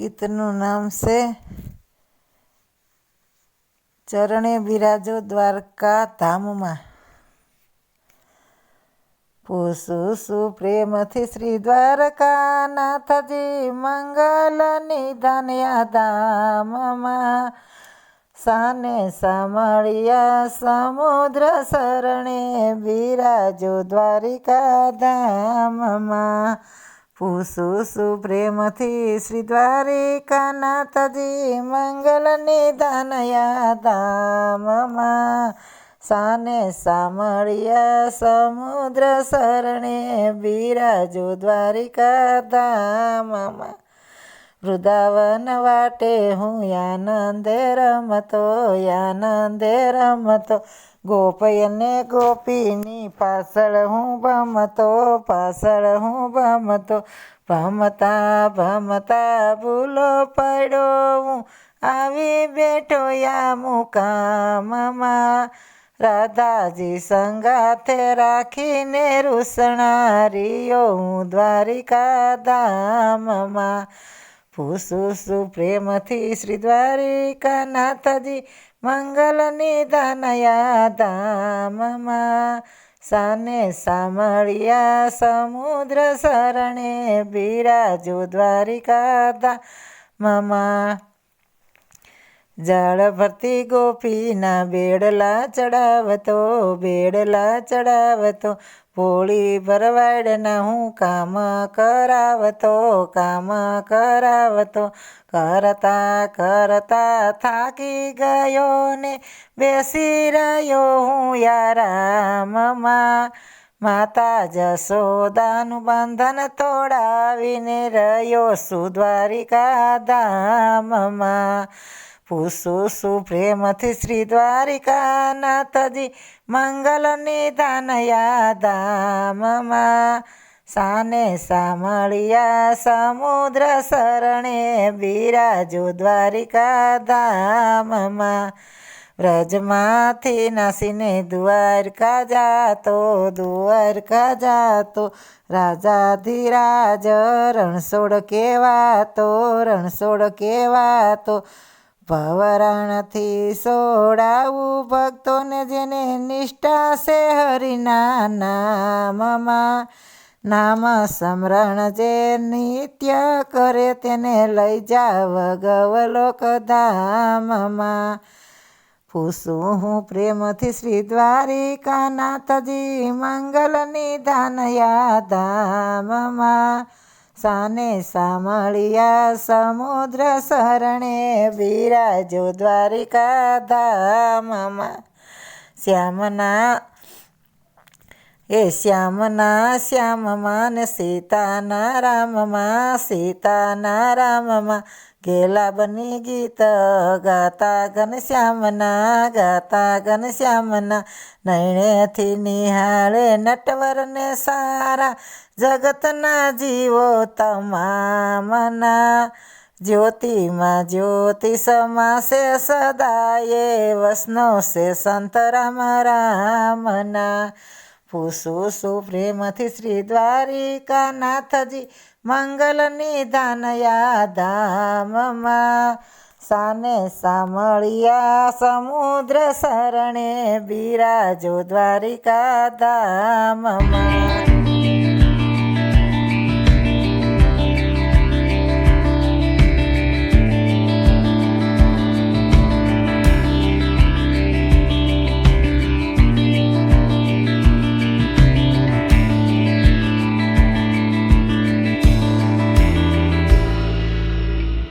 ગીતનું નામ છે ચરણે બિરાજો દ્વારકા ધામમાં. પૂછું છું પ્રેમથી શ્રી દ્વારકા નાથજી મંગલ નિધાન ધામમાં. સાને સામળિયા સમુદ્ર શરણે બિરાજો દ્વારિકા ધામમાં. પૂછું છું પ્રેમથી શ્રી દ્વારિકા નાથજી મંગલ નિધાન ધામમાં. સાને સામળિયા સમુદ્ર શરણે બિરાજો દ્વારિકા ધામમાં. વૃંદાવન વાટે હું આનંદે રમતો ગોપયને ગોપીની પાછળ હું ભમતો ભમતા ભૂલો પડ્યો હું આવી બેઠો યા મુકામમાં. રાધાજી સંગાથે રાખીને રૂસણારીઓ હું દ્વારિકા ધામમાં. પૂછું છું પ્રેમથી શ્રી દ્વારિકા નાથજી મંગલ નિધાન ધામમાં. સાને સામળિયા સમુદ્ર શરણે બિરાજો દ્વારિકા ધામમાં. જળ ભરતી ગોપીના બેડલા ચડાવતો પોળી ભરવાડના હું કામ કરાવતો કરતા થાકી ગયો ને બેસી રહ્યો હું યારામમાં. માતા જશોદાનું બંધન તોડાવીને રહ્યો છું દ્વારિકા ધામમાં. પૂછું છું પ્રેમથી શ્રી દ્વારિકા નાથજી મંગલ નિધાન ધામમાં. સાને સામળિયા સમુદ્ર શરણે બિરાજો દ્વારિકા ધામમાં. વ્રજમાંથી નાસીને દ્વારકા જાતો રાજાધિરાજ રણછોડ કેવાતો ભવરણથી સોડાવું ભક્તોને જેને નિષ્ઠા છે હરિના નામમાં. નામ સ્મરણ જે નિત્ય કરે તેને લઈ જાવ ગવલોક ધામમાં. પૂછું હું પ્રેમથી શ્રી દ્વારિકા નાથજી મંગલ નિધાન ધામમાં. સાને સામળિયા સમુદ્ર શરણે બિરાજો દ્વારિકા ધામમાં. શ્યામમાં ને સીતાના રામમાં ગેલા બની ગીત ગાતા ઘનશ્યામના નયનેથી નિહાળે નટવરને સારા જગતના જીવો તમામના. જ્યોતિમાં જ્યોતિ સમાસે સદાયે વસનો સે સંત રામના. પૂછું છું પ્રેમથી શ્રી દ્વારિકા નાથજી મંગલ નિધાન ધામમાં. સાને સામળિયા સમુદ્ર શરણે બિરાજો દ્વારિકા ધામમાં.